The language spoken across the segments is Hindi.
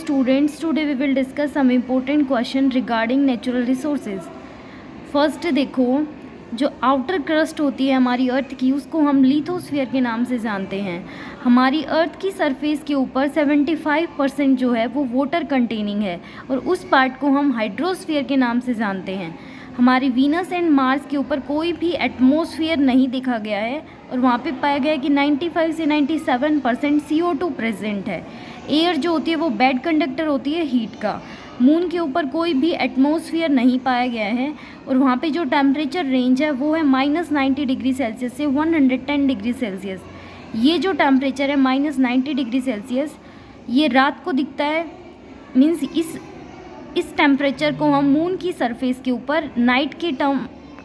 students, today we will discuss some important question regarding natural resources. First देखो, जो आउटर क्रस्ट होती है हमारी अर्थ की, उसको हम लिथोस्फीयर के नाम से जानते हैं। हमारी अर्थ की सरफेस के ऊपर 75% जो है वो वाटर कंटेनिंग है और उस पार्ट को हम हाइड्रोस्फीयर के नाम से जानते हैं। हमारी वीनस एंड मार्स के ऊपर कोई भी एटमॉस्फेयर नहीं देखा गया है और वहाँ पे पाया गया है कि 95 से 97% CO2 प्रेजेंट है। एयर जो होती है वो बैड कंडक्टर होती है हीट का। मून के ऊपर कोई भी एटमॉस्फेयर नहीं पाया गया है और वहाँ पे जो टेम्परेचर रेंज है वो है -90 डिग्री सेल्सियस से 110 डिग्री सेल्सियस। ये जो टेम्परेचर है -90 डिग्री सेल्सियस, ये रात को दिखता है। मीन्स इस टेम्परेचर को हम मून की सरफेस के ऊपर नाइट के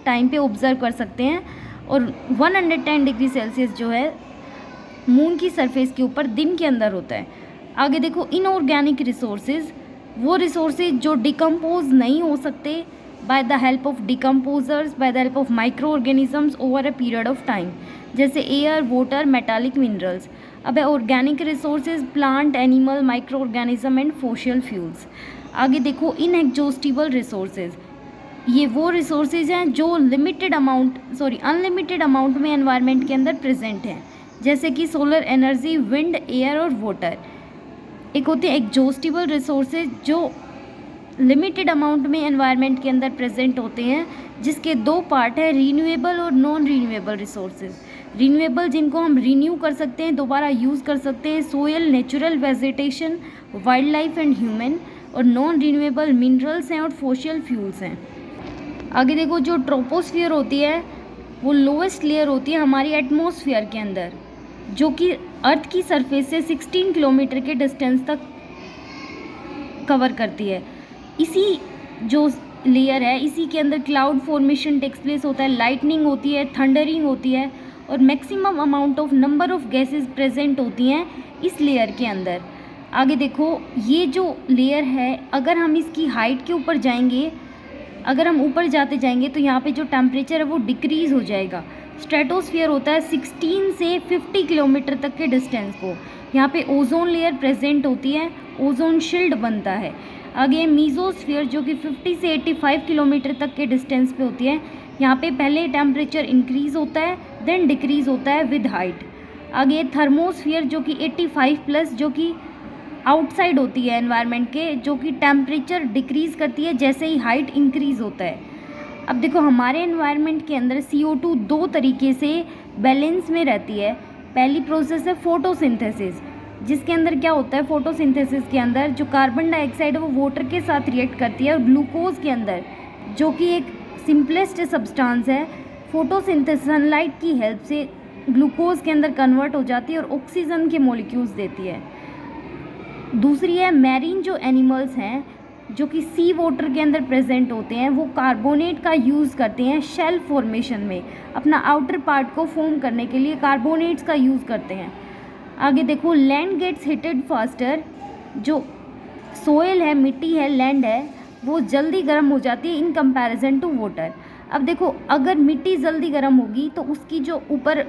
टाइम पे ऑब्ज़र्व कर सकते हैं और 110 डिग्री सेल्सियस जो है मून की सरफेस के ऊपर दिन के अंदर होता है। आगे देखो, इनऑर्गेनिक रिसोर्सेज, वो रिसोर्सेज जो डिकम्पोज नहीं हो सकते bye the help of decomposers, bye the help of micro organisms over a period of time, जैसे एयर, वाटर, मेटालिक मिनरल्स। अब है organic resources, plant, animal, micro organism and fossil fuels. आगे देखो, इनएग्जॉस्टिबल रिसोर्सेज, ये वो रिसोर्सेज हैं जो अनलिमिटेड अमाउंट में एनवायरनमेंट के अंदर प्रेजेंट हैं, जैसे कि सोलर एनर्जी, विंड, एयर और वाटर। एक होते हैं एग्जॉस्टिबल रिसोर्सेज जो लिमिटेड अमाउंट में एनवायरनमेंट के अंदर प्रेजेंट होते हैं, जिसके दो पार्ट है, रीन्यूएबल और नॉन रीन्यूएबल रिसोर्सेज। रीन्यूएबल जिनको हम रीन्यू कर सकते हैं, दोबारा यूज़ कर सकते हैं, soil, natural vegetation, wild life and human. और नॉन रीन्यूएबल मिनरल्स हैं और फॉसिल फ्यूल्स हैं। आगे देखो, जो ट्रोपोस्फियर होती है वो लोएस्ट लेयर होती है हमारी एटमॉस्फेयर के अंदर, जो कि अर्थ की सरफेस से 16 किलोमीटर के डिस्टेंस तक कवर करती है। इसी जो लेयर है, इसी के अंदर क्लाउड फॉर्मेशन टेक्स प्लेस होता है, लाइटनिंग होती है, थंडरिंग होती है और maximum amount of number of gases present होती हैं इस लेयर के अंदर। आगे देखो, ये जो लेयर है, अगर हम इसकी हाइट के ऊपर जाएंगे, अगर हम ऊपर जाते जाएंगे तो यहाँ पे जो टेम्परेचर है वो डिक्रीज़ हो जाएगा। स्ट्रेटोस्फीयर होता है 16 से 50 किलोमीटर तक के डिस्टेंस को। यहाँ पे ओजोन लेयर प्रेजेंट होती है, ओजोन शील्ड बनता है। आगे मीजोस्फीयर जो कि 50 से 85 किलोमीटर तक के डिस्टेंस पे होती है। यहाँ पे पहले टेम्परेचर इंक्रीज़ होता है, देन डिक्रीज़ होता है विद हाइट। आगे थर्मोस्फीयर जो कि 85+, जो कि आउटसाइड होती है एनवायरनमेंट के, जो कि टेम्परेचर डिक्रीज़ करती है जैसे ही हाइट इंक्रीज़ होता है। अब देखो, हमारे एनवायरनमेंट के अंदर CO2 दो तरीके से बैलेंस में रहती है। पहली प्रोसेस है फोटोसिंथेसिस, जिसके अंदर क्या होता है, फोटोसिंथेसिस के अंदर जो कार्बन डाइऑक्साइड है वो वाटर के साथ रिएक्ट करती है और ग्लूकोज के अंदर, जो कि एक सिंपलेस्ट सब्सटेंस है, फोटोसिंथेसिस सनलाइट की हेल्प से ग्लूकोज के अंदर कन्वर्ट हो जाती है और ऑक्सीजन के मॉलिक्यूल्स देती है। दूसरी है मैरीन जो एनिमल्स हैं, जो कि सी वाटर के अंदर प्रेजेंट होते हैं, वो कार्बोनेट का यूज़ करते हैं शेल फॉर्मेशन में, अपना आउटर पार्ट को फॉर्म करने के लिए कार्बोनेट्स का यूज़ करते हैं। आगे देखो, लैंड गेट्स हीटेड फास्टर, जो सोयल है, मिट्टी है, लैंड है, वो जल्दी गर्म हो जाती है इन कंपैरिजन टू वाटर। अब देखो, अगर मिट्टी जल्दी गर्म होगी तो उसकी जो ऊपर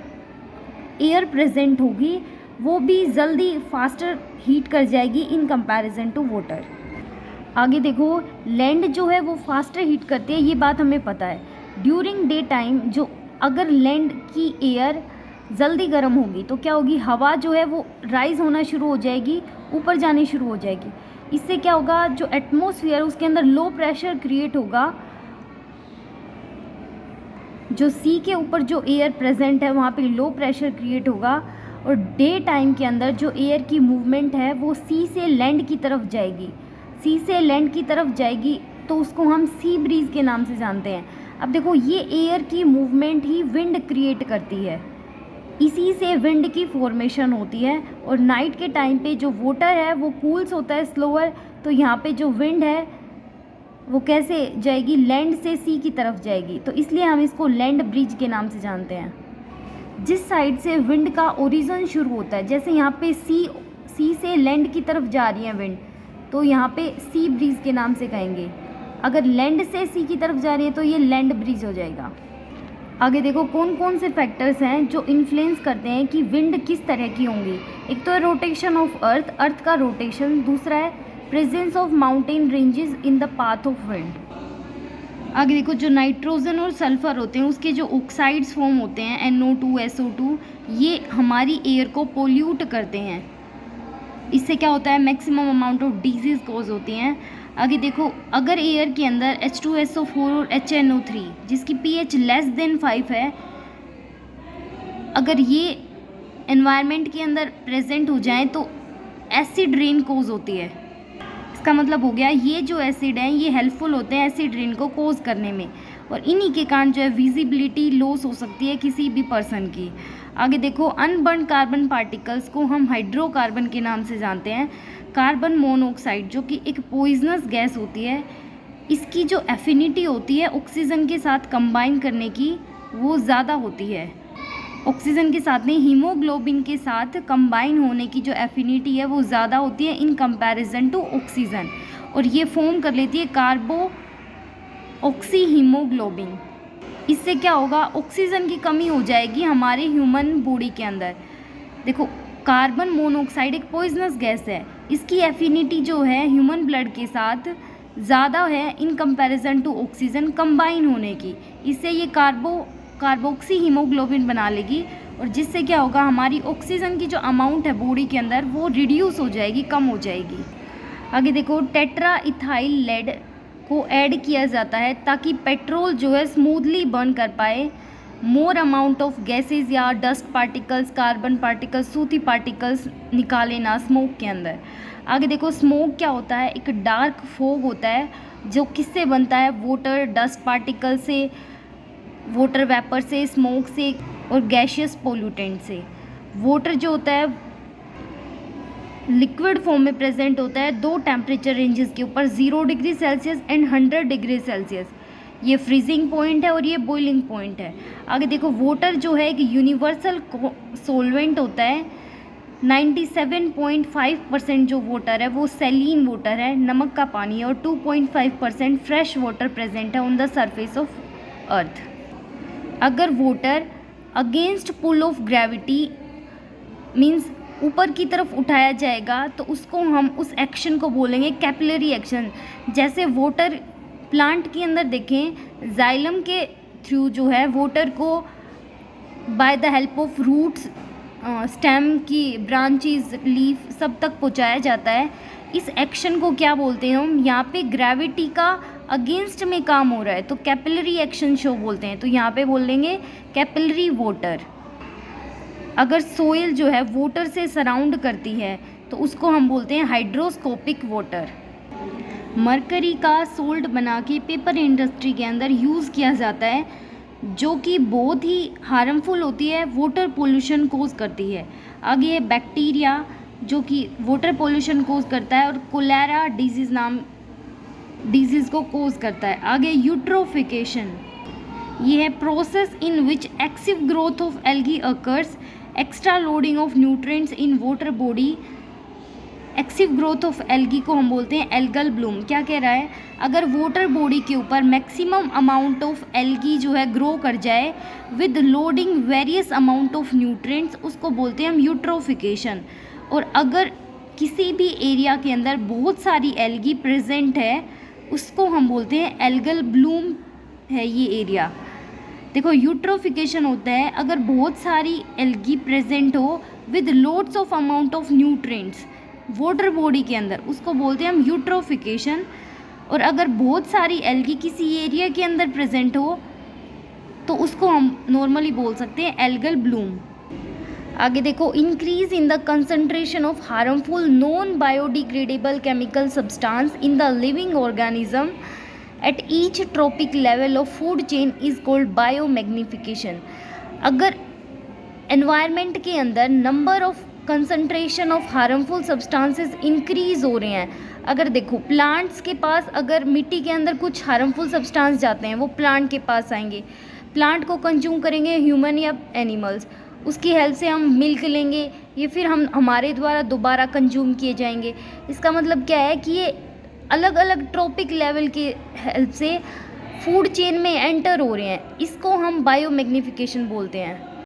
एयर प्रेजेंट होगी वो भी जल्दी फास्टर हीट कर जाएगी इन कंपैरिजन टू वाटर। आगे देखो, लैंड जो है वो फास्टर हीट करती है, ये बात हमें पता है। ड्यूरिंग डे टाइम जो अगर लैंड की एयर जल्दी गर्म होगी तो क्या होगी, हवा जो है वो राइज होना शुरू हो जाएगी, ऊपर जानी शुरू हो जाएगी। इससे क्या होगा, जो एटमॉस्फेयर उसके अंदर लो प्रेशर क्रिएट होगा। जो सी के ऊपर जो एयर प्रेजेंट है वहाँ पे लो प्रेशर क्रिएट होगा और डे टाइम के अंदर जो एयर की मूवमेंट है वो सी से लैंड की तरफ जाएगी। सी से लैंड की तरफ जाएगी तो उसको हम सी ब्रीज के नाम से जानते हैं। अब देखो, ये एयर की मूवमेंट ही विंड क्रिएट करती है, इसी से विंड की फॉर्मेशन होती है। और नाइट के टाइम पे जो वाटर है वो कूल्स होता है स्लोअर, तो यहाँ पे जो विंड है वो कैसे जाएगी, लैंड से सी की तरफ जाएगी, तो इसलिए हम इसको लैंड ब्रिज के नाम से जानते हैं। जिस साइड से विंड का ओरिजिन शुरू होता है, जैसे यहाँ पे सी से लैंड की तरफ जा रही है विंड, तो यहाँ पे सी ब्रीज के नाम से कहेंगे। अगर लैंड से सी की तरफ जा रही है तो ये लैंड ब्रीज हो जाएगा। आगे देखो, कौन कौन से फैक्टर्स हैं जो इन्फ्लुएंस करते हैं कि विंड किस तरह की होंगी। एक तो है रोटेशन ऑफ अर्थ का रोटेशन, दूसरा है presence of mountain ranges in the path of wind. आगे देखो, जो नाइट्रोजन और सल्फर होते हैं उसके जो ऑक्साइड्स फॉर्म होते हैं NO2 SO2, ये हमारी एयर को पोल्यूट करते हैं। इससे क्या होता है, maximum amount of disease cause होती हैं। आगे देखो, अगर एयर के अंदर H2SO4 और HNO3 जिसकी pH लेस देन 5 है, अगर ये एनवायरनमेंट के अंदर प्रेजेंट हो जाएं तो एसिड रेन कॉज होती है। इसका मतलब हो गया ये जो एसिड हैं ये हेल्पफुल होते हैं एसिड रेन को कॉज करने में, और इन्हीं के कारण जो है विजिबिलिटी लॉस हो सकती है किसी भी पर्सन की। आगे देखो, अनबर्न कार्बन पार्टिकल्स को हम हाइड्रोकार्बन के नाम से जानते हैं। कार्बन मोनोऑक्साइड जो कि एक पॉइजनस गैस होती है, इसकी जो एफिनिटी होती है ऑक्सीजन के साथ कंबाइन करने की वो ज़्यादा होती है। ऑक्सीजन के साथ नहीं, हीमोग्लोबिन के साथ कंबाइन होने की जो एफिनिटी है वो ज़्यादा होती है इन कंपैरिजन टू ऑक्सीजन, और ये फॉर्म कर लेती है कार्बो ऑक्सी हीमोग्लोबिन। इससे क्या होगा, ऑक्सीजन की कमी हो जाएगी हमारे ह्यूमन बॉडी के अंदर। देखो, कार्बन मोनोऑक्साइड एक पॉइजनस गैस है, इसकी एफिनिटी जो है ह्यूमन ब्लड के साथ ज़्यादा है in comparison to oxygen combine होने की। इससे ये कार्बोक्सी हीमोग्लोबिन बना लेगी, और जिससे क्या होगा, हमारी ऑक्सीजन की जो अमाउंट है बॉडी के अंदर वो रिड्यूस हो जाएगी, कम हो जाएगी। आगे देखो, टेट्रा इथाइल लेड को ऐड किया जाता है ताकि पेट्रोल जो है स्मूथली बर्न कर पाए। मोर अमाउंट ऑफ गैसेज या डस्ट पार्टिकल्स, कार्बन पार्टिकल्स, सूती पार्टिकल्स निकाले ना स्मोक के अंदर। आगे देखो, स्मोक क्या होता है, एक डार्क फोग होता है जो किससे बनता है, वाटर, डस्ट पार्टिकल से, वाटर वेपर से, स्मोक से और गैशियस पोल्यूटेंट से। वाटर जो होता है लिक्विड फॉर्म में प्रेजेंट होता है दो टेम्परेचर रेंजेस के ऊपर, 0 degree Celsius and 100 degree Celsius. ये फ्रीजिंग पॉइंट है और ये बॉइलिंग पॉइंट है। आगे देखो, वाटर जो है एक यूनिवर्सल सोलवेंट होता है। 97.5% जो वाटर है वो सैलीन वाटर है, नमक का पानी है, और 2.5% फ्रेश वाटर प्रेजेंट है on the surface of earth. अगर water against pull of gravity means ऊपर की तरफ उठाया जाएगा तो उसको हम उस एक्शन को बोलेंगे कैपिलरी एक्शन। जैसे वाटर प्लांट के अंदर देखें, जाइलम के थ्रू जो है वाटर को by the help of roots, stem की ब्रांचेस, लीफ सब तक पहुंचाया जाता है। इस एक्शन को क्या बोलते हैं हम, यहाँ पे ग्रेविटी का अगेंस्ट में काम हो रहा है तो कैपिलरी एक्शन शो बोलते हैं, तो यहाँ पे बोल देंगे कैपिलरी वाटर। अगर सोइल जो है वाटर से सराउंड करती है तो उसको हम बोलते हैं हाइड्रोस्कोपिक वाटर। मरकरी का सोल्ट बना के पेपर इंडस्ट्री के अंदर यूज़ किया जाता है, जो कि बहुत ही हार्मफुल होती है, वाटर पोल्यूशन कोज करती है। आगे है बैक्टीरिया जो कि वाटर पोल्यूशन कोज करता है और कोलेरा डिजीज़ को कोज करता है। आगे यूट्रोफिकेशन, ये है process in which excessive growth of algae occurs, extra loading of nutrients in water body. Excessive growth of algae को हम बोलते हैं एल्गल ब्लूम। क्या कह रहा है, अगर वाटर बॉडी के ऊपर मैक्सिमम अमाउंट ऑफ एल्गी जो है ग्रो कर जाए with loading various amount of nutrients, उसको बोलते हैं हम यूट्रोफिकेशन। और अगर किसी भी एरिया के अंदर बहुत सारी एल्गी प्रेजेंट है उसको हम बोलते हैं एल्गल ब्लूम है ये एरिया। देखो, यूट्रोफिकेशन होता है अगर बहुत सारी एल्गी प्रेजेंट हो with loads of amount of nutrients water body के अंदर, उसको बोलते हैं हम यूट्रोफिकेशन। और अगर बहुत सारी एल्गी किसी एरिया के अंदर प्रेजेंट हो तो उसको हम नॉर्मली बोल सकते हैं एल्गल ब्लूम। आगे देखो, increase in the concentration of harmful non biodegradable chemical substance in the living organism at each trophic level of food chain is called biomagnification. अगर एनवायरनमेंट के अंदर number of concentration of harmful substances increase हो रहे हैं, अगर देखो प्लांट्स के पास अगर मिट्टी के अंदर कुछ हार्मफुल सब्सटेंस जाते हैं वो प्लांट के पास आएंगे, प्लांट को कंज्यूम करेंगे ह्यूमन या एनिमल्स, उसकी हेल्प से हम मिल्क लेंगे, ये फिर हम हमारे द्वारा दोबारा कंज्यूम किए जाएंगे। इसका मतलब क्या है कि ये अलग अलग ट्रॉपिक लेवल के हेल्प से फूड चेन में एंटर हो रहे हैं, इसको हम बायोमैग्निफिकेशन बोलते हैं।